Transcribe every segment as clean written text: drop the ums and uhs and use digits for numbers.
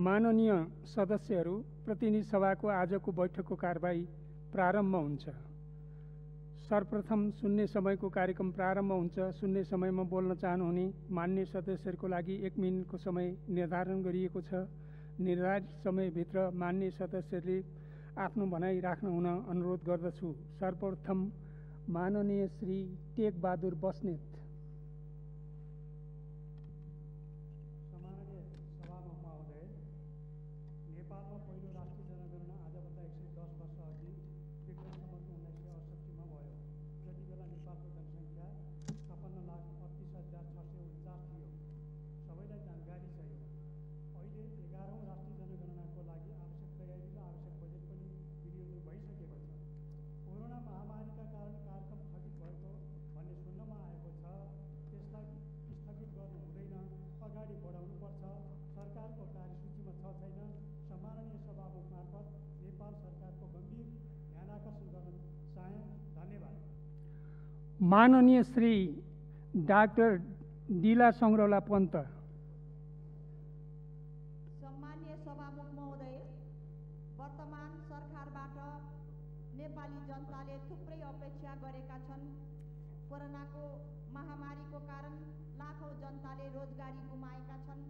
माननीय सदस्यहरू, प्रतिनिधि सभाको आजको बैठकको कारबाही प्रारम्भ हुन्छ। सर्वप्रथम शून्य समयको कार्यक्रम प्रारम्भ हुन्छ। शून्य समयमा बोल्न चाहनुहुने मान्य सदस्यहरूको लागि 1 मिनेटको समय निर्धारण गरिएको छ। निर्धारित समयभित्र मान्य सदस्यले आफ्नो भनाइ राख्न हुन अनुरोध गर्दछु। सर्वप्रथम माननीय श्री टेक बहादुर बस्नेत। सम्माननीय सभामुख महोदय, नेपालमा पहिलो राष्ट्रिय जनगणना आजभन्दा 110 वर्ष अघि विक्रम सम्वत 1968 मा भयो। जति बेला नेपालको जनसङ्ख्या 56,38,649 थियो। सबैलाई जानकारी छ। अहिले 11औं राष्ट्रिय जनगणनाको लागि आवश्यक तयारी र आवश्यक बजेट पनि विनियोजन भइसकेको छ। कोरोना महामारीका कारण कार्यक्रम स्थगित भएको भन्ने सुन्नमा आएको छ। त्यसलाई स्थगित गर्नु हुँदैन, अगाडि बढाउनुपर्छ। सरकारको कार्यसूचीमा छ छैन। सम्माननीय सभामुख मार्फत नेपाल सरकारको गम्भीर ध्यानाकर्षण गर्न चाहे। धन्यवाद। माननीय श्री डाक्टर दिला सङ्ग्रौला पन्त। सम्मान्य सभामुख महोदय, वर्तमान सरकारबाट नेपाली जनताले थुप्रै अपेक्षा गरेका छन्। कोरोनाको महामारीको कारण लाखौं जनताले रोजगारी गुमाएका छन्।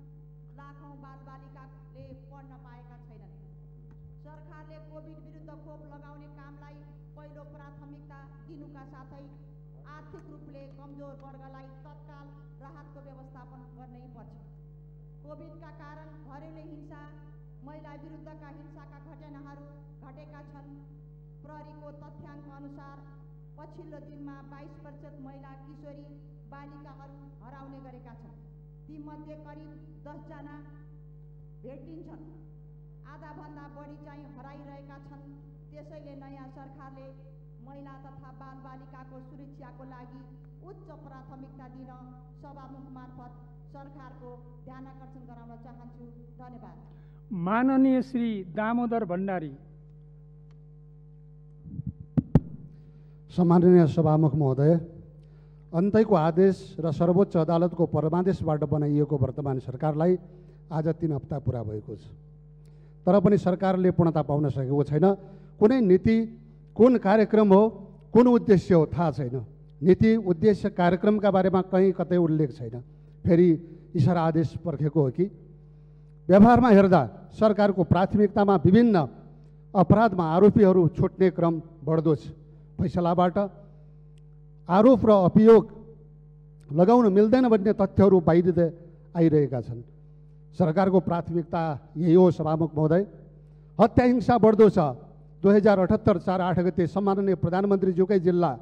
लाखौं बालबालिकाले पढ्न पाएका छैनन्। सरकारले कोभिड विरुद्ध खोप लगाउने कामलाई पहिलो प्राथमिकता दिनुका साथै आर्थिक रूपले कमजोर वर्गलाई तत्काल राहतको व्यवस्थापन गर्नै पर्छ। कोभिडका कारण घरेलु हिंसा, महिला विरुद्धका हिंसाका घटनाहरू घटेका छन्। प्रहरीको तथ्याङ्क अनुसार पछिल्लो दिनमा 22% महिला किशोरी बालिकाहरू हराउने गरेका छन्। तीमध्ये करिब 10 जना भेटिन्छन्। आधाभन्दा बढी चाहिँ हराइरहेका छन्। त्यसैले नयाँ सरकारले महिला तथा बालबालिकाको सुरक्षाको लागि उच्च प्राथमिकता दिन सभामुख मार्फत सरकारको ध्यानाकर्षण गराउन चाहन्छु। धन्यवाद। माननीय श्री दामोदर भण्डारी। सम्माननीय सभामुख महोदय, अन्तैको आदेश र सर्वोच्च अदालतको परमादेशबाट बनाइएको वर्तमान सरकारलाई आज 3 हप्ता पुरा भएको छ। तर पनि सरकारले पूर्णता पाउन सकेको छैन। कुनै नीति, कुन कार्यक्रम हो, कुन उद्देश्य हो थाहा छैन। नीति, उद्देश्य, कार्यक्रमका बारेमा कहीँ कतै उल्लेख छैन। फेरि इसारा आदेश पर्खेको हो कि? व्यवहारमा हेर्दा सरकारको प्राथमिकतामा विभिन्न अपराधमा आरोपीहरू छुट्ने क्रम बढ्दो छ। फैसलाबाट आरोप र अभियोग लगाउन मिल्दैन भन्ने तथ्यहरू बाहिर आइरहेका छन्। सरकारको प्राथमिकता यही हो सभामुख महोदय। हत्या हिंसा बढ्दो छ। 2078 4/8 गते सम्माननीय प्रधानमन्त्रीज्यूकै जिल्ला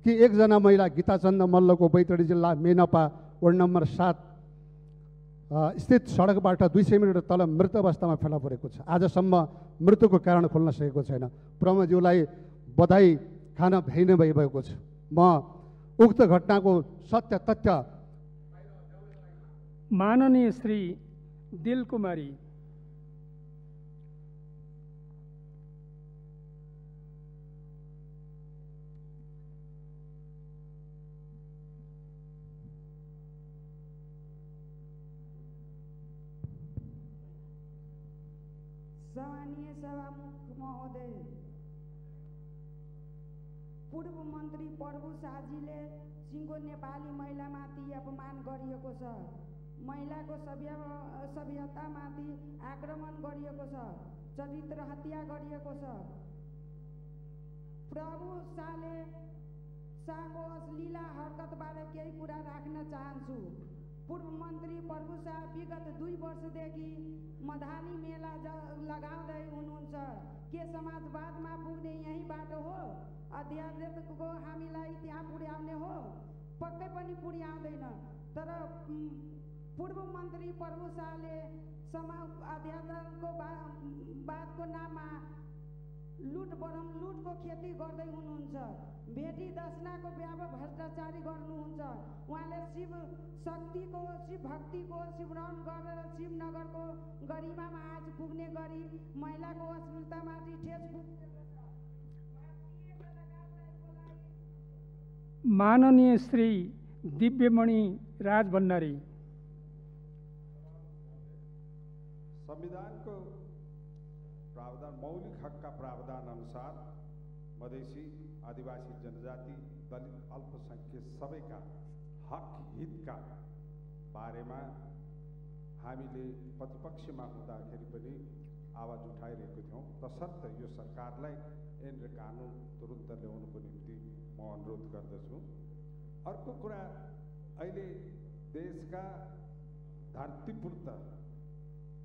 कि एकजना महिला गीताचन्द मल्लको बैतडी जिल्ला मेनपा वार्ड नम्बर 7 स्थित सडकबाट 200 मिटर तल मृत अवस्थामा फेला परेको छ। आजसम्म मृत्युको कारण खोल्न सकेको छैन। प्रमुखज्यूलाई बधाई खान भ्याइ भइरहेको छ। म उक्त घटनाको सत्य तथ्य माननीय श्री दिल कुमारी। सम्मानीय सभामुख महोदय, पूर्व मन्त्री प्रभु शाहजीले सिङ्गो नेपाली महिलामाथि अपमान गरिएको छ। महिलाको सभ्यतामाथि आक्रमण गरिएको छ। चरित्र हत्या गरिएको छ। प्रभु शाहको अश्लीला हरकतबारे केही कुरा राख्न चाहन्छु। पूर्व मन्त्री प्रभु शाह विगत 2 वर्षदेखि मधानी मेला लगाउँदै हुनुहुन्छ। के समाजवादमा पुग्ने यही बाटो हो? अध्यात्मको हामीलाई त्यहाँ पुर्याउने हो? पक्कै पनि पुर्याउँदैन। तर पूर्व मन्त्री प्रभु शाहले अध्यात्मको वादको नाममा लुटको खेती गर्दै हुनुहुन्छ। भेटी दशनाको व्यापक भ्रष्टाचारी गर्नुहुन्छ। उहाँले शिव शक्तिको, शिव भक्तिको सिमरन गरेर शिवनगरको गरिमामा आज पुग्ने गरी महिलाको अश्लीलतामाथि ठेस माननीय श्री दिव्यमणि राज भण्डारी। संविधानको प्रावधान मौलिक हकका प्रावधान अनुसार मधेसी, आदिवासी जनजाति, दलित, अल्पसंख्यक सबैका हक हितका बारेमा हामीले प्रतिपक्षमा हुँदाखेरि पनि आवाज उठाइरहेको थियौँ। तसर्थ यो सरकारलाई ऐन र कानुन तुरुन्त ल्याउनुको निम्ति म अनुरोध गर्दछु। अर्को कुरा, अहिले देशका धरतीपूर्त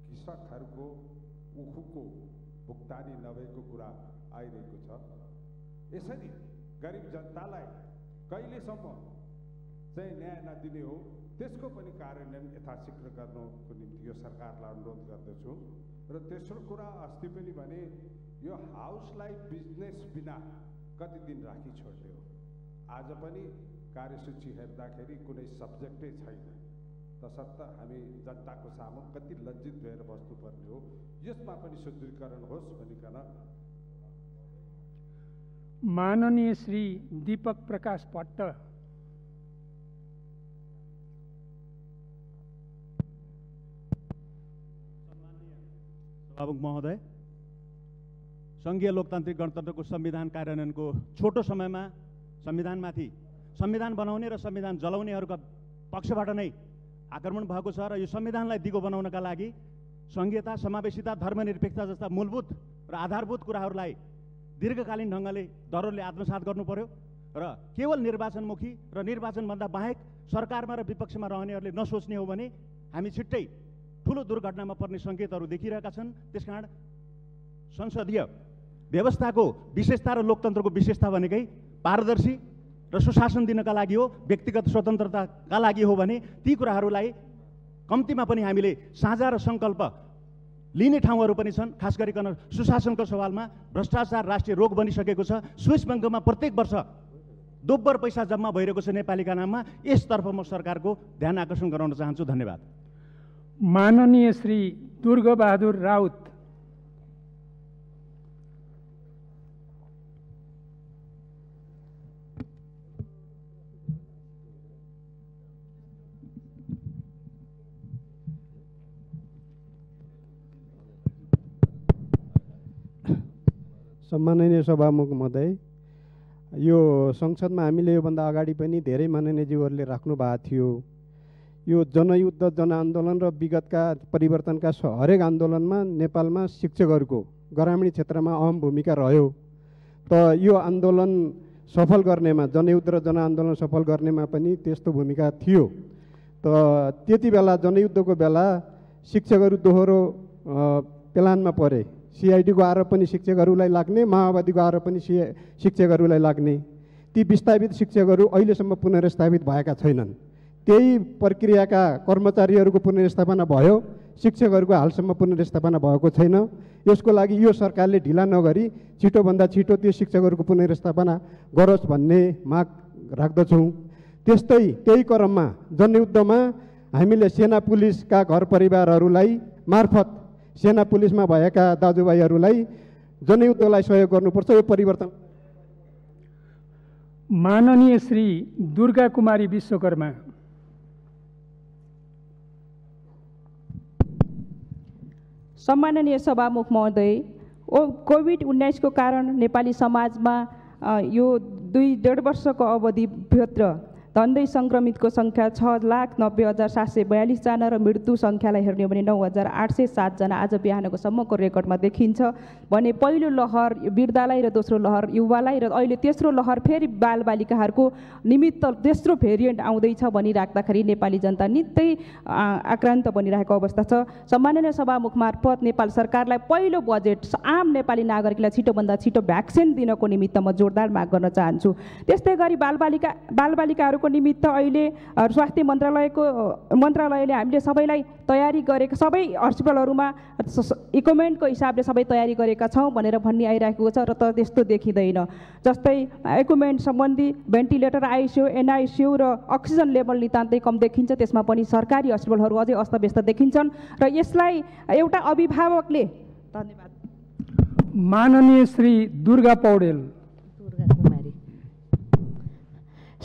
कृषकहरूको उखुको भुक्तानी नभएको कुरा आइरहेको छ। यसरी गरिब जनतालाई कहिलेसम्म चाहिँ न्याय नदिने हो, त्यसको पनि कार्यान्वयन यथाशीघ्र गर्नुको निम्ति यो सरकारलाई अनुरोध गर्दछु। र तेस्रो कुरा, अस्ति पनि भने यो हाउसलाई बिजनेस बिना कति दिन राखी छोड्ने हो। आज पनि कार्यसूची हेर्दाखेरि कुनै सब्जेक्टै छैन। तसर्थ हामी जनताको सामु कति लज्जित भएर बस्नुपर्ने हो, यसमा पनि सुदृढीकरण होस् भनिकन। माननीय श्री दीपक प्रकाश भट्ट। सभामुख महोदय, सङ्घीय लोकतान्त्रिक गणतन्त्रको संविधान कार्यान्वयनको छोटो समयमा संविधान बनाउने र संविधान जलाउनेहरूका पक्षबाट नै आक्रमण भएको छ र यो संविधानलाई दिगो बनाउनका लागि संघीयता, समावेशिता, धर्मनिरपेक्षता जस्ता मूलभूत र आधारभूत कुराहरूलाई दीर्घकालीन ढङ्गले दरोडले आत्मसात गर्नु पर्यो र केवल निर्वाचनमुखी र निर्वाचनभन्दा बाहेक सरकारमा र विपक्षमा रहनेहरूले नसोच्ने हो भने हामी छिट्टै ठुलो दुर्घटनामा पर्ने सङ्केतहरू देखिरहेका छन्। त्यसकारण संसदीय व्यवस्थाको विशेषता र लोकतन्त्रको विशेषता भनेकै पारदर्शी र सुशासन दिनका लागि हो, व्यक्तिगत स्वतन्त्रताका लागि हो भने ती कुराहरूलाई कम्तीमा पनि हामीले साझा र सङ्कल्प लिने ठाउँहरू पनि छन्। खास गरिकन सुशासनको सवालमा भ्रष्टाचार राष्ट्रिय रोग बनिसकेको छ। स्विस ब्याङ्कमा प्रत्येक वर्ष दोब्बर पैसा जम्मा भइरहेको छ नेपालीका नाममा। यसतर्फ म सरकारको ध्यान आकर्षण गराउन चाहन्छु। धन्यवाद। माननीय श्री दुर्गाबहादुर राउत। सम्माननीय सभामुख महोदय, यो संसदमा हामीले योभन्दा अगाडि पनि धेरै माननीयज्यूहरूले राख्नु भएको थियो। यो जनयुद्ध, जनआन्दोलन र विगतका परिवर्तनका हरेक आन्दोलनमा नेपालमा शिक्षकहरूको ग्रामीण क्षेत्रमा अहम भूमिका रह्यो। त यो आन्दोलन सफल गर्नेमा, जनयुद्ध र जनआन्दोलन सफल गर्नेमा पनि त्यस्तो भूमिका थियो। त त्यति बेला जनयुद्धको बेला शिक्षकहरू दोहोरो प्लानमा परे। सिआइडीको आरोप पनि शिक्षकहरूलाई लाग्ने, माओवादीको आरोप पनि शिक्षकहरूलाई लाग्ने। ती विस्थापित शिक्षकहरू अहिलेसम्म पुनर्स्थापित भएका छैनन्। त्यही प्रक्रियाका कर्मचारीहरूको पुनर्स्थापना भयो, शिक्षकहरूको हालसम्म पुनर्स्थापना भएको छैन। यसको लागि यो सरकारले ढिला नगरी छिटोभन्दा छिटो त्यो शिक्षकहरूको पुनर्स्थापना गरोस् भन्ने माग राख्दछौँ। त्यही क्रममा जनयुद्धमा हामीले सेना पुलिसका घर परिवारहरूलाई मार्फत सेना पुलिसमा भएका दाजुभाइहरूलाई जनयुद्धलाई सहयोग गर्नुपर्छ। यो परिवर्तन। माननीय श्री दुर्गा कुमारी विश्वकर्मा। सम्माननीय सभामुख महोदय, कोभिड-19 को कारण नेपाली समाजमा यो 2.5 वर्षको अवधिभित्र धन्दै सङ्क्रमितको सङ्ख्या 6,90,742 जना र मृत्यु सङ्ख्यालाई हेर्ने हो भने 9,807 जना आज बिहानको सम्मको रेकर्डमा देखिन्छ भने पहिलो लहर वृद्धालाई र दोस्रो लहर युवालाई र अहिले तेस्रो लहर फेरि बालबालिकाहरूको निमित्त तेस्रो भेरिएन्ट आउँदैछ भनिराख्दाखेरि नेपाली जनता निकै आक्रान्त बनिरहेको अवस्था छ। सम्माननीय सभामुख मार्फत नेपाल सरकारलाई पहिलो बजेट आम नेपाली नागरिकलाई छिटोभन्दा छिटो भ्याक्सिन दिनको निमित्त म जोरदार माग गर्न चाहन्छु। त्यस्तै गरी बालबालिकाहरूको निमित्त अहिले स्वास्थ्य मन्त्रालयले हामीले सबैलाई तयारी गरेका, सबै हस्पिटलहरूमा इक्विपमेन्टको हिसाबले सबै तयारी गरेका छौँ भनेर भन्ने आइरहेको छ र त त्यस्तो देखिँदैन। जस्तै इक्विपमेन्ट सम्बन्धी भेन्टिलेटर, आइसियु, एनआइसियु र अक्सिजन लेभल नितान्तै कम देखिन्छ। त्यसमा पनि सरकारी हस्पिटलहरू अझै अस्तव्यस्त देखिन्छन् र यसलाई एउटा अभिभावकले। धन्यवाद। माननीय श्री दुर्गा पौडेल।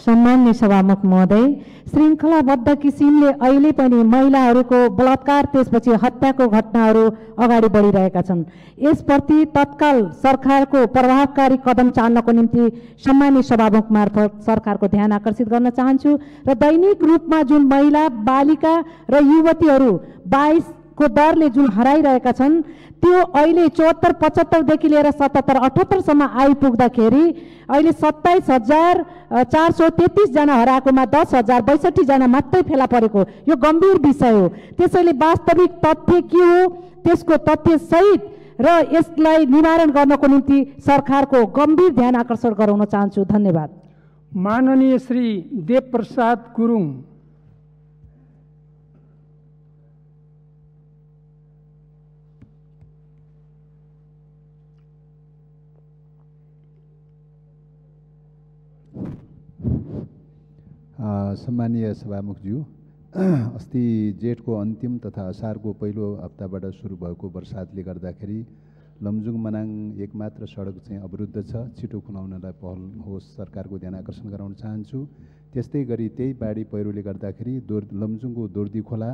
सम्मान्य सभामुख महोदय, श्रृङ्खलाबद्ध किसिमले अहिले पनि महिलाहरूको बलात्कार त्यसपछि हत्याको घटनाहरू अगाडि बढिरहेका छन्। यसप्रति तत्काल सरकारको प्रभावकारी कदम चाल्नको निम्ति सम्मान्य सभामुख मार्फत सरकारको ध्यान आकर्षित गर्न चाहन्छु र दैनिक रूपमा जुन महिला, बालिका र युवतीहरू 22 को दरले जुन हराइरहेका छन् त्यो अहिले 74-75 देखि लिएर 77-78 सम्म आइपुग्दाखेरि अहिले 27,433 जना हराएकोमा 10,062 जना मात्रै फेला परेको यो गम्भीर विषय हो। त्यसैले वास्तविक तथ्य के हो त्यसको तथ्य सहित र यसलाई निवारण गर्नको निम्ति सरकारको गम्भीर ध्यान आकर्षण गराउन चाहन्छु। धन्यवाद। माननीय श्री देवप्रसाद गुरुङ। सम्मानीय सभामुखज्यू, अस्ति जेठको अन्तिम तथा असारको पहिलो हप्ताबाट सुरु भएको वर्षातले गर्दाखेरि लमजुङ मनाङ एकमात्र सडक चाहिँ अवरुद्ध छ। छिटो खुलाउनलाई पहल होस्, सरकारको ध्यान आकर्षण गराउन चाहन्छु। त्यस्तै गरी त्यही बाढी पहिरोले गर्दाखेरि लमजुङको दोर्दी खोला,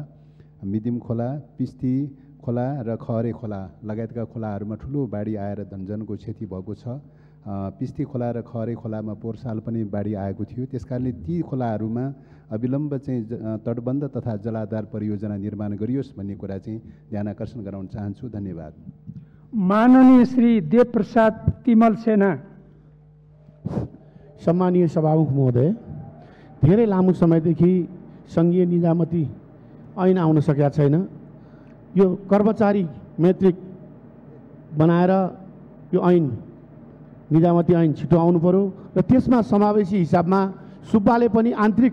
मिदिम खोला, पिस्ती खोला र खहरे खोला लगायतका खोलाहरूमा ठुलो बाढी आएर धनजनको क्षति भएको छ। पिस्ती खोला र खहरे खोलामा पोहोर साल पनि बाढी आएको थियो। त्यसकारणले ती खोलाहरूमा अविलम्ब चाहिँ तटबन्ध तथा जलाधार परियोजना निर्माण गरियोस् भन्ने कुरा चाहिँ ध्यान आकर्षण गराउन चाहन्छु। धन्यवाद। माननीय श्री देवप्रसाद तिमल सेना। सम्मानीय सभामुख महोदय, धेरै लामो समयदेखि सङ्घीय निजामती ऐन आउन सकेका छैन। यो कर्मचारी मैत्रिक बनाएर यो ऐन निजामती ऐन छिटो आउनु पर्यो र त्यसमा समावेशी हिसाबमा सुब्बाले पनि आन्तरिक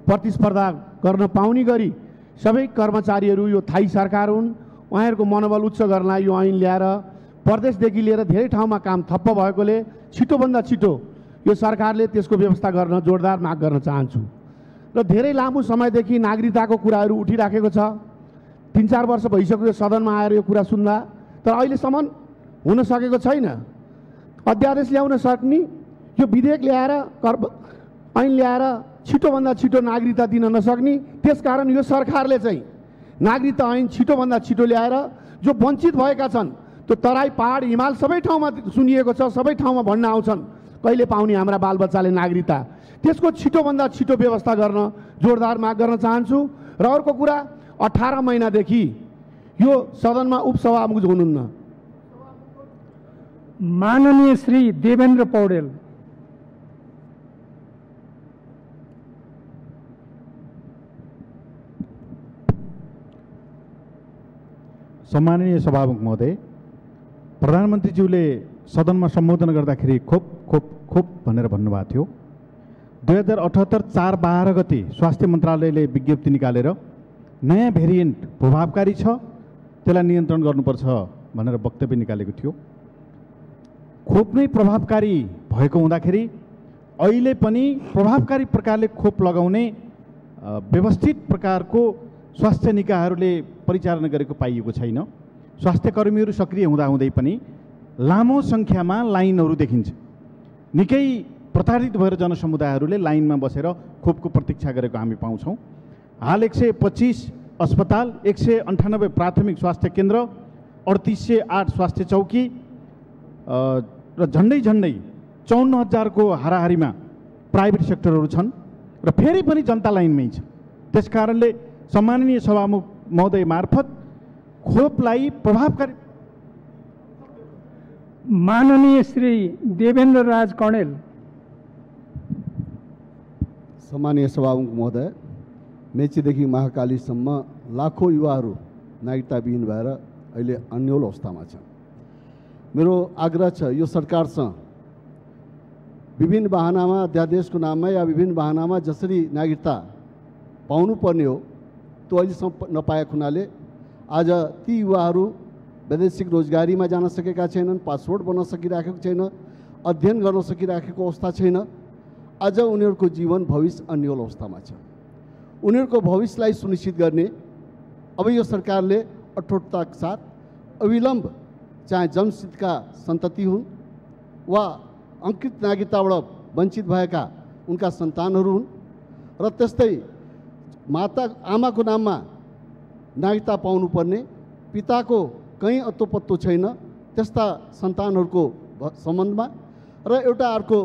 प्रतिस्पर्धा गर्न पाउने गरी सबै कर्मचारीहरू यो थाई सरकार हुन्, उहाँहरूको मनोबल उच्च गर्नलाई यो ऐन ल्याएर प्रदेशदेखि लिएर धेरै ठाउँमा काम ठप्प भएकोले छिटोभन्दा छिटो यो सरकारले त्यसको व्यवस्था गर्न जोरदार माग गर्न चाहन्छु। र धेरै लामो समयदेखि नागरिकताको कुराहरू उठिराखेको छ। 3-4 वर्ष भइसक्यो यो सदनमा आएर यो कुरा सुन्दा, तर अहिलेसम्म हुन सकेको छैन। अध्यादेश ल्याउन सक्ने यो विधेयक ल्याएर ऐन ल्याएर छिटोभन्दा छिटो नागरिकता दिन नसक्ने, त्यसकारण यो सरकारले चाहिँ नागरिकता ऐन छिटोभन्दा छिटो ल्याएर जो वञ्चित भएका छन् त्यो तराई, पहाड, हिमाल सबै ठाउँमा सुनिएको छ, सबै ठाउँमा भन्न आउँछन् कहिले पाउने हाम्रा बालबच्चाले नागरिकता, त्यसको छिटोभन्दा छिटो व्यवस्था गर्न जोरदार माग गर्न चाहन्छु। र अर्को कुरा, 18 महिनादेखि यो सदनमा उपसभामुख हुनुहुन्न। माननीय श्री देवेन्द्र पौडेल। सम्माननीय सभामुख महोदय, प्रधानमन्त्रीज्यूले सदनमा सम्बोधन गर्दाखेरि खोप खोप खोप भनेर भन्नुभएको थियो। 2078 4 12 गते स्वास्थ्य मन्त्रालयले विज्ञप्ति निकालेर नयाँ भेरिएन्ट प्रभावकारी छ, त्यसलाई नियन्त्रण गर्नुपर्छ भनेर वक्तव्य निकालेको थियो। खोप नै प्रभावकारी भएको हुँदाखेरि अहिले पनि प्रभावकारी प्रकारले खोप लगाउने व्यवस्थित प्रकारको स्वास्थ्य निकायहरूले परिचालन गरेको पाइएको छैन। स्वास्थ्य कर्मीहरू सक्रिय हुँदाहुँदै पनि लामो सङ्ख्यामा लाइनहरू देखिन्छ। निकै प्रताडित भएर जनसमुदायहरूले लाइनमा बसेर खोपको प्रतीक्षा गरेको हामी पाउँछौँ। हाल 125 अस्पताल, 198 प्राथमिक स्वास्थ्य केन्द्र, 3808 स्वास्थ्य चौकी र झन्डै 54,000 को हाराहारीमा प्राइभेट सेक्टरहरू छन् र फेरि पनि जनता लाइनमै छ। त्यसकारणले सम्माननीय सभामुख महोदय मार्फत खोपलाई प्रभावकारी। माननीय श्री देवेन्द्र राज कणेल। सम्मानीय सभामुख महोदय, मेचीदेखि महाकालीसम्म लाखौँ युवाहरू नागरिकताविहीन भएर अहिले अन्यल अवस्थामा छन्। मेरो आग्रह छ यो सरकारसँग विभिन्न बहानामा, अध्यादेशको नाममा या विभिन्न बहानामा जसरी नागरिकता पाउनुपर्ने हो त्यो अहिलेसम्म नपाएको हुनाले आज ती युवाहरू वैदेशिक रोजगारीमा जान सकेका छैनन्, पासपोर्ट बन्न सकिराखेको छैन, अध्ययन गर्न सकिराखेको अवस्था छैन। आज उनीहरूको जीवन भविष्य अन्यल अवस्थामा छ। उनीहरूको भविष्यलाई सुनिश्चित गर्ने अब यो सरकारले अठोटताका साथ अविलम्ब चाहे जन्मसिद्धका सन्तति हुन् वा अंकृत नागरिकताबाट वञ्चित भएका उनका सन्तानहरू हुन् र त्यस्तै आमाको नाममा नागरिकता पाउनुपर्ने, पिताको कहीँ अत्तो छैन त्यस्ता सन्तानहरूको सम्बन्धमा र एउटा अर्को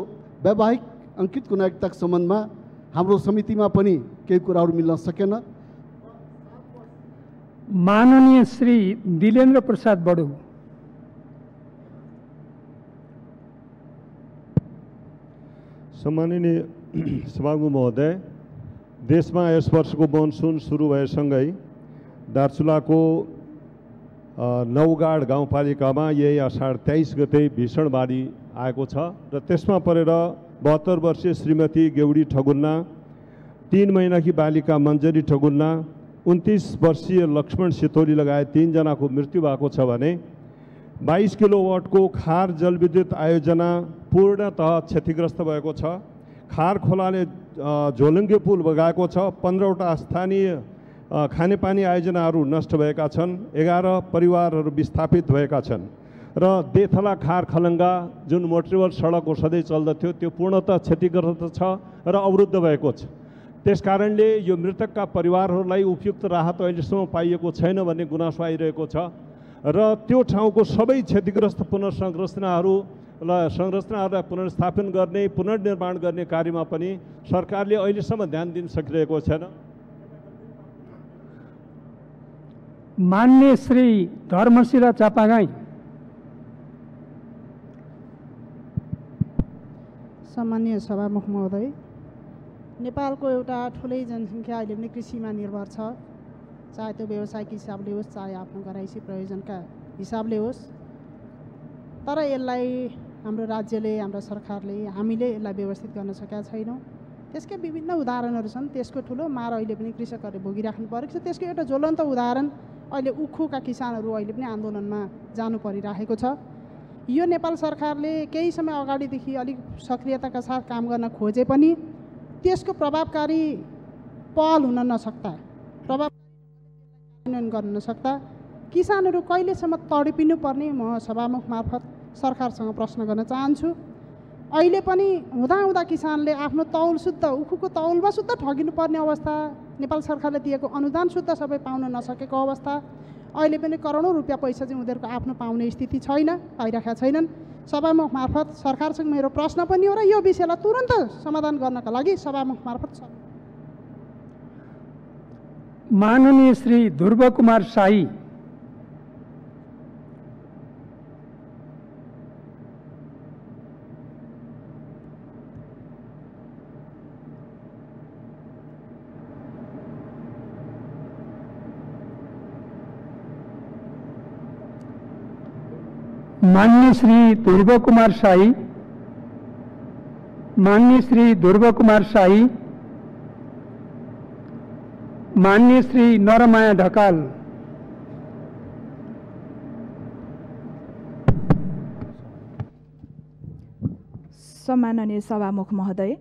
वैवाहिक अङ्कितको नागरिकताको सम्बन्धमा हाम्रो समितिमा पनि केही कुराहरू मिल्न सकेन। माननीय श्री दिलेन्द्र प्रसाद बडु। सम्माननीय सभामुख महोदय, देशमा यस वर्षको मनसुन सुरु भएसँगै दार्चुलाको नौगाड गाउँपालिकामा यही असार 23 गते भीषण बाढी आएको छ र त्यसमा परेर 72 वर्षीय श्रीमती गेउडी ठगुन्ना, 3 महिनाकी बालिका मञ्जरी ठगुन्ना, 29 वर्षीय लक्ष्मण सितोली लगायत 3 जनाको मृत्यु भएको छ भने 22 किलोवाटको खार जलविद्युत आयोजना पूर्णतः क्षतिग्रस्त भएको छ। खार खोलाले झोलुङ्गे पुल बगाएको छ। 15वटा स्थानीय खानेपानी आयोजनाहरू नष्ट भएका छन्। 11 परिवारहरू विस्थापित भएका छन् र देथला खार खलङ्गा जुन मोटरेबल सडक सधैँ चल्दथ्यो त्यो पूर्णतः क्षतिग्रस्त छ र अवरुद्ध भएको छ। त्यसकारणले यो मृतकका परिवारहरूलाई उपयुक्त राहत अहिलेसम्म पाइएको छैन भन्ने गुनासो आइरहेको छ र त्यो ठाउँको सबै क्षतिग्रस्त संरचनाहरूलाई पुनर्स्थापन गर्ने, पुनर्निर्माण गर्ने कार्यमा पनि सरकारले अहिलेसम्म ध्यान दिन सकिरहेको छैन। मान्य श्री धर्मशिला चापागाई। सम्मानीय सभामुख महोदय, नेपालको एउटा ठुलै जनसङ्ख्या अहिले पनि कृषिमा निर्भर छ, चाहे त्यो व्यवसायिक हिसाबले होस् चाहे आफ्नो घराइसी प्रयोजनका हिसाबले होस्। तर यसलाई हाम्रो राज्यले, हाम्रो सरकारले, हामीले यसलाई व्यवस्थित गर्न सकेका छैनौँ। त्यसकै विभिन्न उदाहरणहरू छन्। त्यसको ठुलो मार अहिले पनि कृषकहरूले भोगिराख्नु परेको छ। त्यसको एउटा ज्वलन्त उदाहरण अहिले उखुका किसानहरू अहिले पनि आन्दोलनमा जानु परिरहेको छ। यो नेपाल सरकारले केही समय अगाडिदेखि अलिक सक्रियताका साथ काम गर्न खोजे पनि त्यसको प्रभावकारी पहल हुन नसक्दा, प्रभाव गर्न नसक्दा किसानहरू कहिलेसम्म तडपिनु पर्ने म सभामुख मार्फत सरकारसँग प्रश्न गर्न चाहन्छु। अहिले पनि हुँदा किसानले आफ्नो तौल शुद्ध उखुको तौलमा शुद्ध ठगिनु पर्ने अवस्था, नेपाल सरकारले दिएको अनुदान शुद्ध सबै पाउन नसकेको अवस्था, अहिले पनि करोडौँ रुपियाँ पैसा चाहिँ उनीहरूको आफ्नो पाउने स्थिति छैन, पाइरहेका छैनन्। सभामुख मार्फत सरकारसँग मेरो प्रश्न पनि हो र यो विषयलाई तुरन्त समाधान गर्नका लागि सभामुख मार्फत माननीय श्री ध्रुव कुमार शाही। मान्य श्री ध्रुव कुमार शाही, मान्य श्री ध्रुव कुमार शाही, मान्य श्री नरमाया ढकाल। सम्माननीय सभामुख महोदय,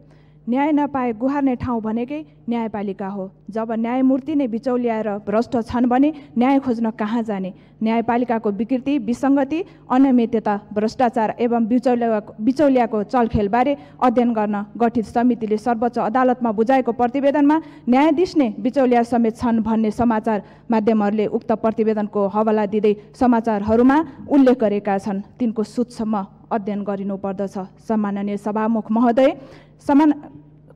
न्याय नपाए गुहार्ने ठाउँ भनेकै न्यायपालिका हो। जब न्यायमूर्ति नै बिचौलियाएर भ्रष्ट छन् भने न्याय खोज्न कहाँ जाने? न्यायपालिकाको विकृति, विसङ्गति, अनियमितता, भ्रष्टाचार एवं बिचौलियाको चलखेलबारे अध्ययन गर्न गठित समितिले सर्वोच्च अदालतमा बुझाएको प्रतिवेदनमा न्यायाधीश नै बिचौलिया समेत छन् भन्ने समाचार माध्यमहरूले उक्त प्रतिवेदनको हवाला दिँदै समाचारहरूमा उल्लेख गरेका छन्। तिनको सूक्ष्म अध्ययन गरिनुपर्दछ। सम्माननीय सभामुख महोदय,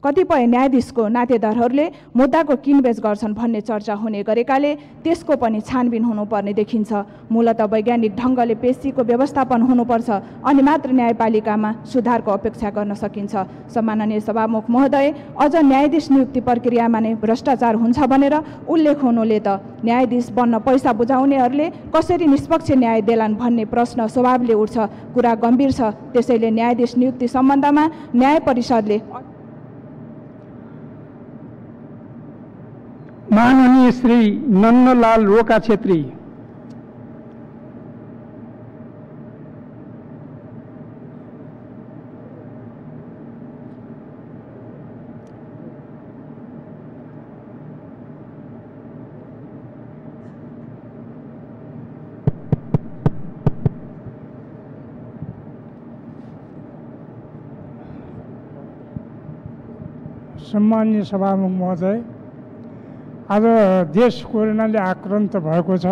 कतिपय न्यायाधीशको नातेदारहरूले मुद्दाको किनबेच गर्छन् भन्ने चर्चा हुने गरेकाले त्यसको पनि छानबिन हुनुपर्ने देखिन्छ। मूलतः वैज्ञानिक ढङ्गले पेशीको व्यवस्थापन हुनुपर्छ अनि मात्र न्यायपालिकामा सुधारको अपेक्षा गर्न सकिन्छ। सम्माननीय सभामुख महोदय, अझ न्यायाधीश नियुक्ति प्रक्रियामा नै भ्रष्टाचार हुन्छ भनेर उल्लेख हुनुले त न्यायाधीश बन्न पैसा बुझाउनेहरूले कसरी निष्पक्ष न्याय देलान् भन्ने प्रश्न स्वभावले उठ्छ। कुरा गम्भीर छ। त्यसैले न्यायाधीश नियुक्ति सम्बन्धमा न्याय परिषदले माननीय श्री नन्नलाल रोका छेत्री। सम्माननीय सभामुख महोदय, आज देश कोरोनाले आक्रान्त भएको छ।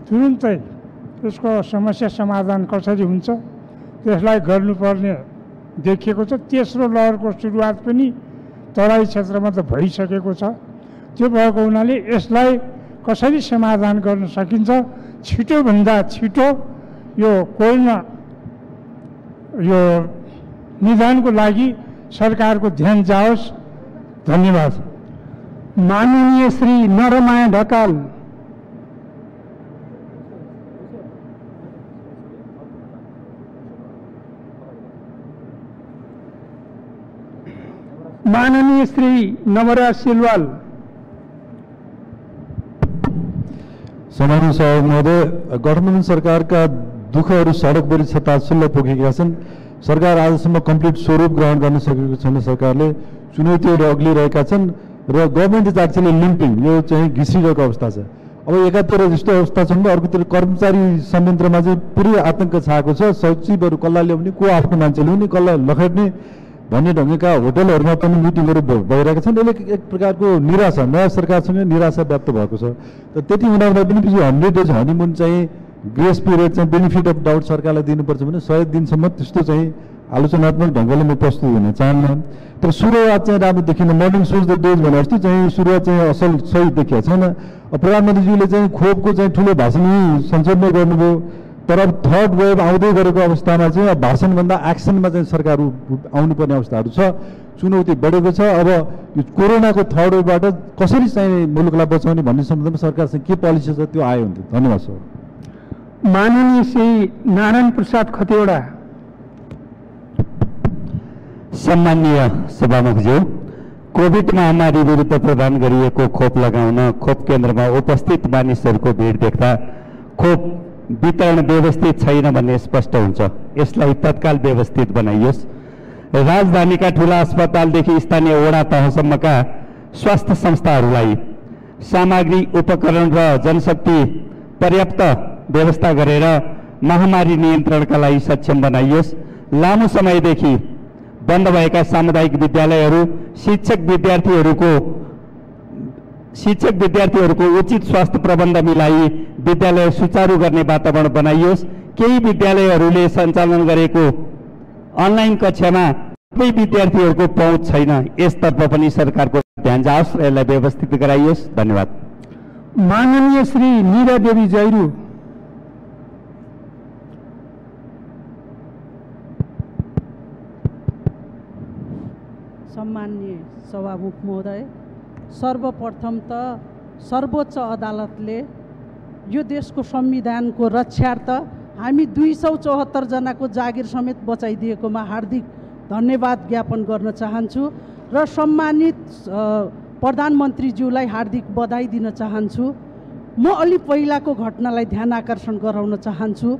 तुरुन्तै यसको समस्या समाधान कसरी हुन्छ त्यसलाई गर्नुपर्ने देखिएको छ। तेस्रो लहरको सुरुवात पनि तराई क्षेत्रमा त भइसकेको छ। त्यो भएको हुनाले यसलाई कसरी समाधान गर्न सकिन्छ, छिटोभन्दा छिटो यो कोरोना यो निदानको लागि सरकारको ध्यान जाओस्। धन्यवाद। माननीय श्री नरमाया ढकाल। माननीय श्री नवराज सिलवाल। सम्मानित सभामुख महोदय, गठबन्धन सरकारका दुःखहरू सडकभरि छताछुल्ल पुगेका छन्। सरकार आजसम्म कम्प्लिट स्वरूप ग्रहण गर्न सकेको छैन। सरकारले चुनौतीहरू अग्लिरहेका छन् र गभर्मेन्ट इज एक्चुअली लिम्पिङ, यो चाहिँ घिसिरहेको अवस्था छ। अब एकातिर यस्तो अवस्था छ भने अर्कोतिर कर्मचारी संयन्त्रमा चाहिँ पुरै आतंक छाएको छ। सचिवहरू कसलाई ल्याउने, को आफ्नो मान्छे ल्याउने, कसलाई लखेट्ने भन्ने ढङ्गका होटलहरूमा पनि मिटिङहरू भइरहेका छन्। यसले एक प्रकारको निराशा, नयाँ सरकारसँग निराशा व्याप्त भएको छ। र त्यति हुँदा पनि 100 डेज हनीमुन चाहिँ ग्रेस पिरियड चाहिँ बेनिफिट अफ डाउट सरकारलाई दिनुपर्छ भने 100 दिनसम्म त्यस्तो चाहिँ आलोचनात्मक ढङ्गले म प्रस्तुत हुन चाहन्न। तर सुरुवात चाहिँ राम्रो देखिन। मर्निङ सोज द डेज भने जस्तो चाहिँ सुरुवात चाहिँ असल सही देखिएको छैन। प्रधानमन्त्रीज्यूले चाहिँ खोपको चाहिँ ठुलो भाषण संसदमै गर्नुभयो, तर अब थर्ड वेभ आउँदै गरेको अवस्थामा चाहिँ अब भाषणभन्दा एक्सनमा चाहिँ सरकार आउनुपर्ने अवस्थाहरू छ। चुनौती बढेको छ। अब यो कोरोनाको थर्ड वेभबाट कसरी चाहिँ मुलुकलाई बचाउने भन्ने सम्बन्धमा सरकारसँग के पोलिसी छ त्यो आयो हुन्थ्यो। धन्यवाद सर। माननीय श्री नारायण प्रसाद खतिवडा। सम्माननीय सभामुखज्यू, कोभिड महामारी विरुद्ध प्रदान गरिएको खोप लगाउन खोप केन्द्रमा उपस्थित मानिसहरूको भिड देख्दा खोप वितरण व्यवस्थित छैन भन्ने स्पष्ट हुन्छ। यसलाई तत्काल व्यवस्थित बनाइयोस्। राजधानीका ठुला अस्पतालदेखि स्थानीय वडा तहसम्मका स्वास्थ्य संस्थाहरूलाई सामग्री, उपकरण र जनशक्ति पर्याप्त व्यवस्था गरेर महामारी नियन्त्रणका लागि सक्षम बनाइयोस्। लामो समयदेखि बन्द भएका सामुदायिक विद्यालयहरू शिक्षक विद्यार्थीहरूको उचित स्वास्थ्य प्रबन्ध मिलाई विद्यालय सुचारू गर्ने वातावरण बनाइयोस्। केही विद्यालयहरूले सञ्चालन गरेको अनलाइन कक्षामा सबै विद्यार्थीहरूको पहुँच छैन। यसतर्फ पनि सरकारको ध्यान जाओस् र यसलाई व्यवस्थित गराइयोस्। धन्यवाद। माननीय श्री मीरा देवी जैरू। सम्माननीय सभामुख महोदय, सर्वप्रथम त सर्वोच्च अदालतले यो देशको संविधानको रक्षार्थ हामी 274 जनाको जागिर समेत बचाइदिएकोमा हार्दिक धन्यवाद ज्ञापन गर्न चाहन्छु र सम्मानित प्रधानमन्त्रीज्यूलाई हार्दिक बधाई दिन चाहन्छु। म अलि पहिलाको घटनालाई ध्यान आकर्षण गराउन चाहन्छु।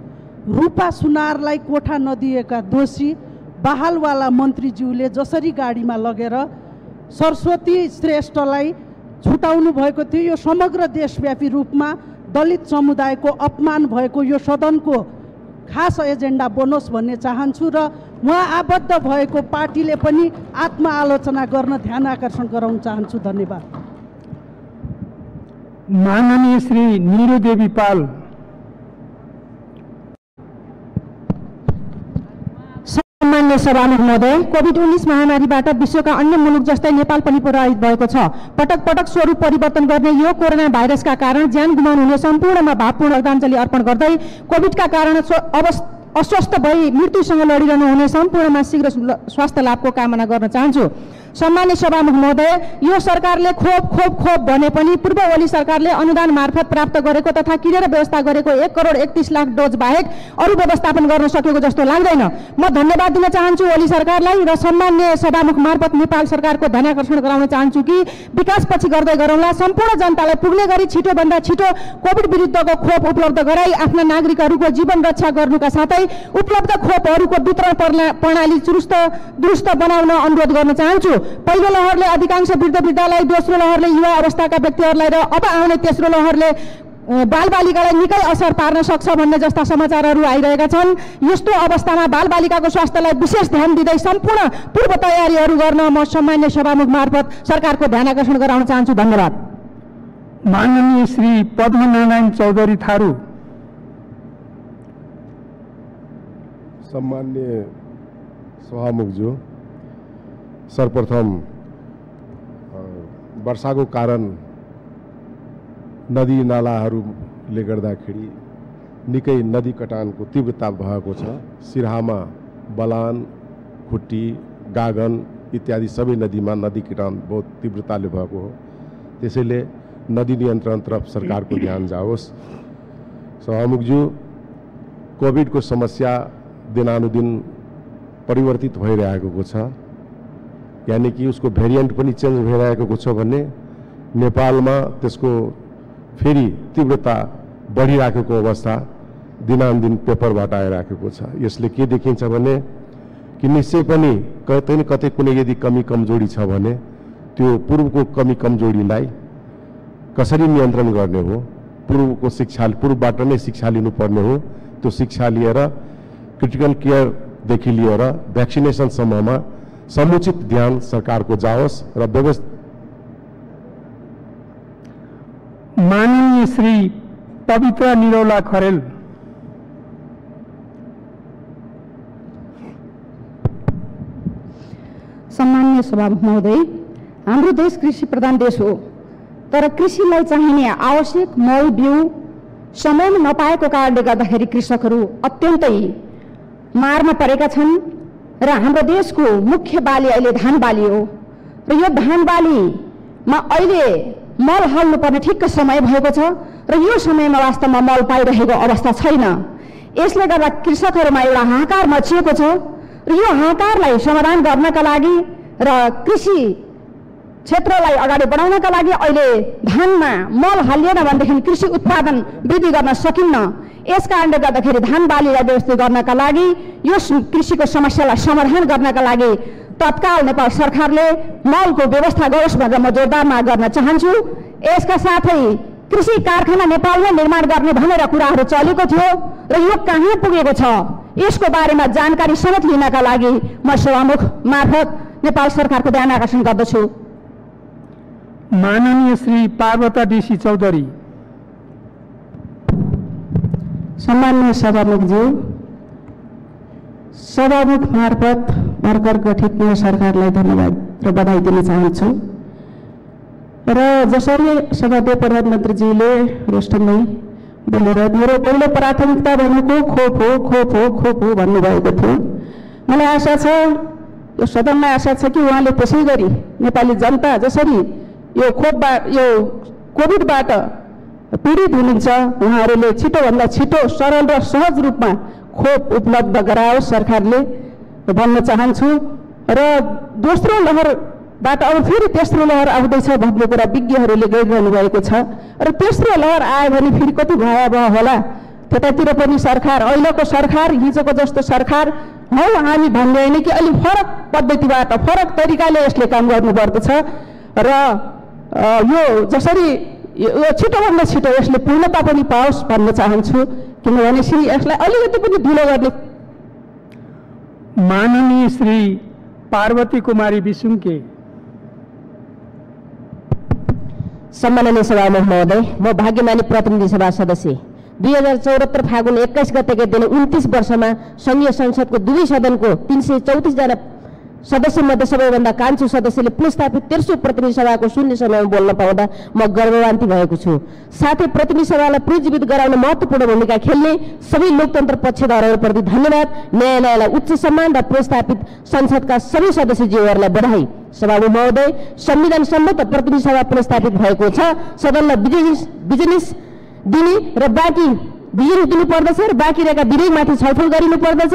रूपा सुनारलाई कोठा नदिएका दोषी बहालवाला मन्त्रीज्यूले जसरी गाडीमा लगेर सरस्वती श्रेष्ठलाई छुटाउनु भएको थियो, यो समग्र देशव्यापी रूपमा दलित समुदायको अपमान भएको यो सदनको खास एजेन्डा बनोस् भन्ने चाहन्छु र उहाँ आबद्ध भएको पार्टीले पनि आत्मआलोचना गर्न ध्यान आकर्षण गराउन चाहन्छु। धन्यवाद। माननीय श्री नीरू देवी पाल। सम्माननीय सभामुख महोदय, कोभिड-19 महामारीबाट विश्वका अन्य मुलुक जस्तै नेपाल पनि प्रभावित भएको छ। पटक पटक स्वरूप परिवर्तन गर्ने यो कोरोना भाइरसका कारण ज्यान गुमाउनुहुने सम्पूर्णमा भावपूर्ण श्रद्धाञ्जली अर्पण गर्दै कोभिडका कारण अस्वस्थ भई मृत्युसँग लडिरहनु हुने सम्पूर्णमा शीघ्र स्वास्थ्य लाभको कामना गर्न चाहन्छु। सम्माननीय सभामुख महोदय, यो सरकारले खोप भने पनि पूर्ववर्ती सरकारले अनुदान मार्फत प्राप्त गरेको तथा किनेर व्यवस्था गरेको 1,31,00,000 डोज बाहेक अरू व्यवस्थापन गर्न सकेको जस्तो लाग्दैन। म धन्यवाद दिन चाहन्छु ओली सरकारलाई र सम्माननीय सभामुख मार्फत नेपाल सरकारको ध्यानाकर्षण गराउन चाहन्छु कि विकासपछि गर्दै गरौँला। सम्पूर्ण जनतालाई पुग्ने गरी छिटोभन्दा छिटो कोभिड विरुद्धको खोप उपलब्ध गराई आफ्ना नागरिकहरूको जीवन रक्षा गर्नुका साथै उपलब्ध खोपहरूको वितरण प्रणाली दुरुस्त बनाउन अनुरोध गर्न चाहन्छु। पहिलो लहरले अधिकांश वृद्धलाई, दोस्रो लहरले युवा अवस्थाका व्यक्तिहरूलाई र अब आउने तेस्रो लहरले बालबालिकालाई निकै असर पार्न सक्छ भन्ने जस्ता समाचारहरू आइरहेका छन्। यस्तो अवस्थामा बालबालिकाको स्वास्थ्यलाई विशेष ध्यान दिँदै सम्पूर्ण पूर्व तयारीहरू गर्न म सम्मान्य सभामुख मार्फत सरकारको ध्यान आकर्षण गराउन चाहन्छु। धन्यवाद। माननीय श्री पद्मनारायण चौधरी थारू। सम्मान्य सभामुखज्यू, सर्वप्रथम वर्षाको कारण नदी नालाहरूले गर्दाखेरि निकै नदी कटानको तीव्रता भएको छ। सिराहामा बलान, खुट्टी, गागन इत्यादि सबै नदीमा नदी कटान बहुत तीव्रताले भएको हो। त्यसैले नदी नियन्त्रणतर्फ सरकारको ध्यान जाओस्। सभामुखज्यू, कोभिडको समस्या दिनानुदिन परिवर्तित भइरहेको छ, यानि कि उसको भेरिएन्ट पनि चेन्ज भइरहेको छ भने नेपालमा त्यसको फेरि तीव्रता बढिराखेको अवस्था दिनानुदिन पेपरबाट आइराखेको छ। यसले के देखिन्छ भने कि निश्चय पनि कतै न कतै कुनै यदि कमी कमजोरी छ भने त्यो पूर्वको कमी कमजोरीलाई कसरी नियन्त्रण गर्ने हो, पूर्वबाट नै शिक्षा लिनुपर्ने हो। त्यो शिक्षा लिएर क्रिटिकल केयरदेखि लिएर भ्याक्सिनेसनसम्ममा समुचित ध्यान सरकारको जाओस् र व्यवस्था। माननीय श्री पवित्र निरौला खरेल। सम्मान्य सभामुख महोदय, हाम्रो देश कृषि प्रधान देश हो, तर कृषिलाई चाहिने आवश्यक मल बिउ समयमा नपाएको कारणले गर्दाखेरि कृषकहरू अत्यन्तै मारमा परेका छन् र हाम्रो देशको मुख्य बाली अहिले धान बाली हो र यो धान बालीमा अहिले मल हाल्नुपर्ने ठिक्क समय भएको छ र यो समयमा वास्तवमा मल पाइरहेको अवस्था छैन। यसले गर्दा कृषकहरूमा एउटा हाहाकार मचिएको छ र यो हाहाकारलाई समाधान गर्नका लागि र कृषि क्षेत्रलाई अगाडि बढाउनका लागि अहिले धानमा मल हालिएन भनेदेखि कृषि उत्पादन वृद्धि गर्न सकिन्न। यस कारणले गर्दाखेरि धान बालीलाई व्यवस्थित गर्नका लागि यो कृषिको समस्यालाई समाधान गर्नका लागि तत्काल नेपाल सरकारले मलको व्यवस्था गरोस् भनेर म जोरदार माग गर्न चाहन्छु। यसका साथै कृषि कारखाना नेपालमै निर्माण गर्ने भनेर कुराहरू चलेको थियो र यो कहाँ पुगेको छ यसको बारेमा जानकारी समेत लिनका लागि म सभामुख मार्फत नेपाल सरकारको ध्यान आकर्षण गर्दछु। माननीय श्री पार्वता डीसी चौधरी। सम्मान्य सभामुखज्यू, सभामुख मार्फत भर्खर गठित नयाँ सरकारलाई धन्यवाद र बधाई दिन चाहन्छु र जसरी सभाध्यक्ष प्रधानमन्त्रीज्यूले रोस्टममै बोलेर मेरो पहिलो प्राथमिकता भनेको खोप हो भन्नुभएको थियो। मलाई आशा छ, यो सदनमा आशा छ कि उहाँले त्यसै गरी नेपाली जनता जसरी यो कोभिडबाट पीडित हुनुहुन्छ उहाँहरूले छिटोभन्दा छिटो सरल र सहज रूपमा खोप उपलब्ध गराओस् सरकारले भन्न चाहन्छु र दोस्रो लहरबाट अब फेरि तेस्रो लहर आउँदैछ भन्ने कुरा विज्ञहरूले गरिरहनु भएको छ र तेस्रो लहर आयो भने फेरि कति भयावह होला। त्यतातिर पनि सरकार, अहिलेको सरकार हिजोको जस्तो सरकार हौ हामी भन्ने होइन कि अलि फरक पद्धतिबाट फरक तरिकाले यसले काम गर्नुपर्दछ र यो जसरी यो छिटोभन्दा छिटो यसले पूर्णता पनि पाओस् भन्न चाहन्छु, किनभने यसलाई अलिकति पनि ढिलो गर्ने। माननीय श्री पार्वती कुमारी विसुङके। सम्माननीय सभामुख महोदय, म भाग्यमानी प्रतिनिधि सभा सदस्य 2074 फागुन 21 गतेका दिन 29 वर्षमा संघीय संसदको दुवै सदनको 334 जना सदस्य मध्ये सबैभन्दा कान्छो सदस्यले पुनस्थापित तेस्रो प्रतिनिधि सभाको शून्य समयमा बोल्न पाउँदा म गर्ववान्ती भएको छु। साथै प्रतिनिधि सभालाई पुनर्जीवित गराउन महत्त्वपूर्ण भूमिका खेल्ने सबै लोकतन्त्र पक्षधरहरूप्रति धन्यवाद। न्यायालयलाई उच्च सम्मान र पुनस्थापित संसदका सबै सदस्यज्यूहरूलाई बधाई। सभामुख महोदय, संविधान सम्मत प्रतिनिधि सभा पुनस्थापित भएको छ। सदनलाई बिजनेस दिने र बाँकी बिजुली दिनु पर्दछ र बाँकी रहेका विधेयकमाथि छलफल गरिनु पर्दछ।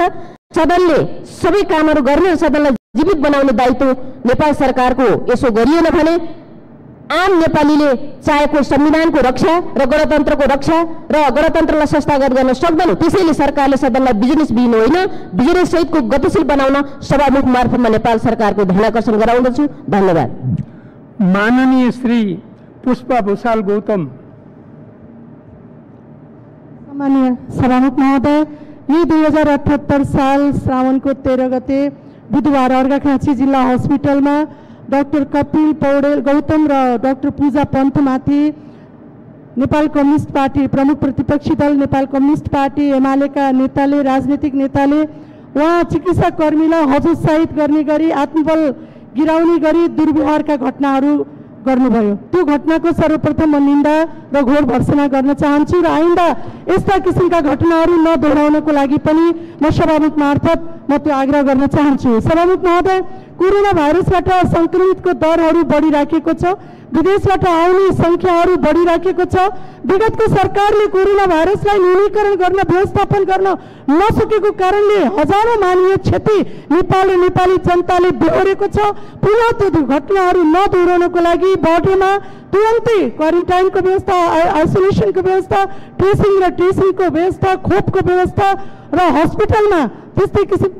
सदनले सबै कामहरू गर्ने र सदनलाई जीवित बनाउने दायित्व नेपाल सरकारको। यसो गरिएन भने आम नेपालीले चाहेको संविधानको रक्षा र गणतन्त्रको रक्षा र गणतन्त्रलाई संस्थागत गर्न सक्दैन। त्यसैले सरकारले सदनलाई बिजनेसविहीन होइन बिजनेस सहितको गतिशील बनाउन सभामुख मार्फतमा नेपाल सरकारको ध्यान आकर्षण गराउँदछु। धन्यवाद। माननीय श्री पुष्पा भूषाल गौतम। माननीय सभामुख महोदय, यही 2078 साल श्रावणको 13 गते बुधबार अर्घाखाँची जिल्ला हस्पिटलमा डाक्टर कपिल पौडेल गौतम र डाक्टर पूजा पन्तमाथि नेपाल कम्युनिस्ट पार्टी प्रमुख प्रतिपक्षी दल नेपाल कम्युनिस्ट पार्टी एमालेका नेताले राजनीतिक नेताले उहाँ चिकित्सा कर्मीलाई हतोत्साहित गर्ने गरी आत्मबल गिराउने गरी दुर्व्यवहारका घटनाहरू गर्नुभयो। त्यो घटनाको सर्वप्रथम म निन्दा र घोर भर्त्सना गर्न चाहन्छु र आइन्दा यस्ता किसिमका घटनाहरू नदोहोऱ्याउनको लागि पनि म सभामुख मार्फत म त्यो आग्रह गर्न चाहन्छु। सभामुख महोदय, कोरोना भाइरसबाट संक्रमितको दरहरू बढिराखेको छ, विदेशबाट आउने सङ्ख्याहरू बढिराखेको छ। विगतको सरकारले कोरोना भाइरसलाई न्यूनीकरण गर्न व्यवस्थापन गर्न नसकेको कारणले हजारौं मानवीय क्षति नेपाल र नेपाली जनताले बेहोरेको छ। पुनः त्यो घटनाहरू नदोहोऱ्याउनको लागि बर्डरमा तुरन्तै क्वारेन्टाइनको व्यवस्था, आइसोलेसनको व्यवस्था, ट्रेसिङ र ट्रेसिङको व्यवस्था, खोपको व्यवस्था र हस्पिटलमा त्यस्तै किसिम।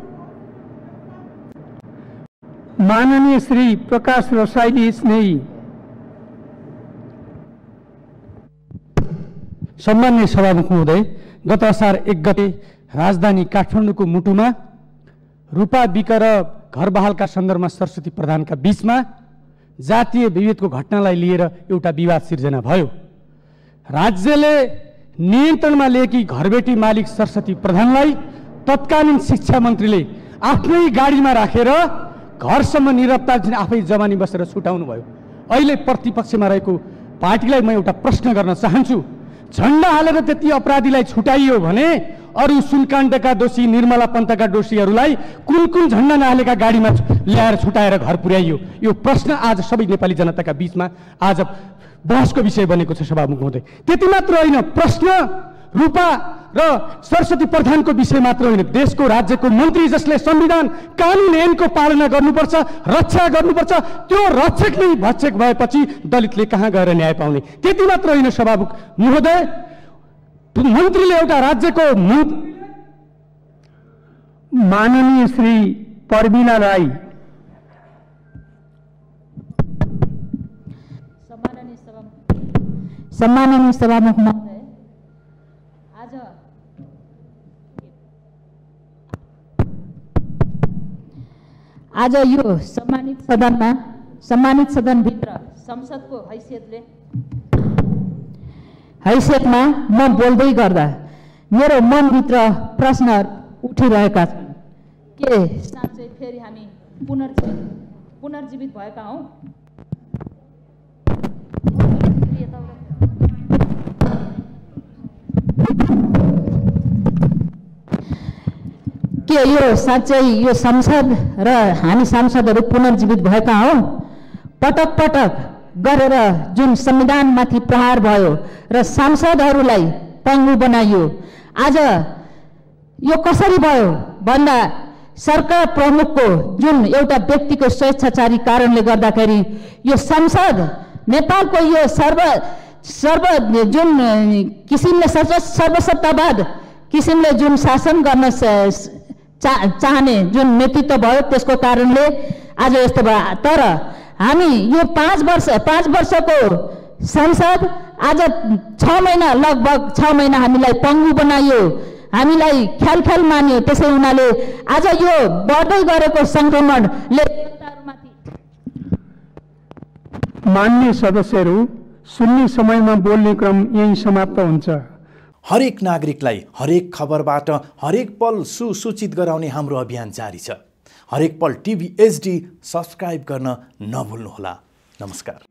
माननीय श्री प्रकाश रसाइली स्नेही। सम्माननीय सभामुख महोदय, गत असार 1 गते राजधानी काठमाडौँको मुटुमा रूपा बिक र घर बहालका सन्दर्भमा सरस्वती प्रधानका बीचमा जातीय विभेदको घटनालाई लिएर एउटा विवाद सिर्जना भयो। राज्यले नियन्त्रणमा लिएकी घरबेटी मालिक सरस्वती प्रधानलाई तत्कालीन शिक्षा मन्त्रीले आफ्नै गाडीमा राखेर घरसम्म निरपता दिन आफै जमानी बसेर छुटाउनु भयो। अहिले प्रतिपक्षमा रहेको पार्टीलाई म एउटा प्रश्न गर्न चाहन्छु, झण्डा हालेर त्यति अपराधीलाई छुटाइयो भने अरू सुनकाण्डका दोषी, निर्मला पन्तका दोषीहरूलाई कुन कुन झण्डा नहालेका गाडीमा ल्याएर छुटाएर घर पुर्याइयो? यो प्रश्न आज सबै नेपाली जनताका बीचमा आज बहसको विषय बनेको छ सभामुख महोदय। त्यति मात्र होइन, प्रश्न रूपा र सरस्वती प्रधानको विषय मात्र होइन, देशको राज्यको मन्त्री जसले संविधान कानुन ऐनको पालना गर्नुपर्छ, रक्षा गर्नुपर्छ, त्यो रक्षक नै भक्षक भएपछि दलितले कहाँ गएर न्याय पाउने? त्यति मात्र होइन सभामुख महोदय, मन्त्रीले एउटा राज्यको माननीय श्री परबिना राई। सम्माननीय सभामुख महोदय, आज यो सम्मानित सदनभित्र संसदको हैसियतमा म बोल्दै गर्दा मेरो मनभित्र प्रश्नहरू उठिरहेका छन्। के साँच्चै फेरि हामी पुनर्जीवित भएका हौँ? के यो साँच्चै यो संसद र हामी सांसदहरू पुनर्जीवित भएका हौँ? पटक पटक गरेर जुन संविधानमाथि प्रहार भयो र सांसदहरूलाई पङ्गु बनाइयो, आज यो कसरी भयो भन्दा सरकार प्रमुखको जुन एउटा व्यक्तिको स्वेच्छाचारी कारणले गर्दाखेरि यो संसद नेपालको यो सर्व जुन किसिमले सर्वसत्तावाद किसिमले जुन शासन गर्न चाहने जुन नेतृत्व भयो त्यसको कारणले आज यस्तो भयो। तर हामी यो 5 वर्षको संसद आज 6 महिना लगभग 6 महिना हामीलाई पङ्गु बनाइयो, हामीलाई ख्याल मान्यो। त्यसै हुनाले आज यो बढ्दै गरेको संक्रमणले मान्य सदस्यहरू, सुन्ने समयमा बोल्ने क्रम यही समाप्त हुन्छ। हरेक नागरिकलाई हरेक खबरबाट हरेक पल सुसूचित गराउने हाम्रो अभियान जारी छ। हरेक पल टिभी HD सब्स्क्राइब गर्न नभुल्नुहोला। नमस्कार।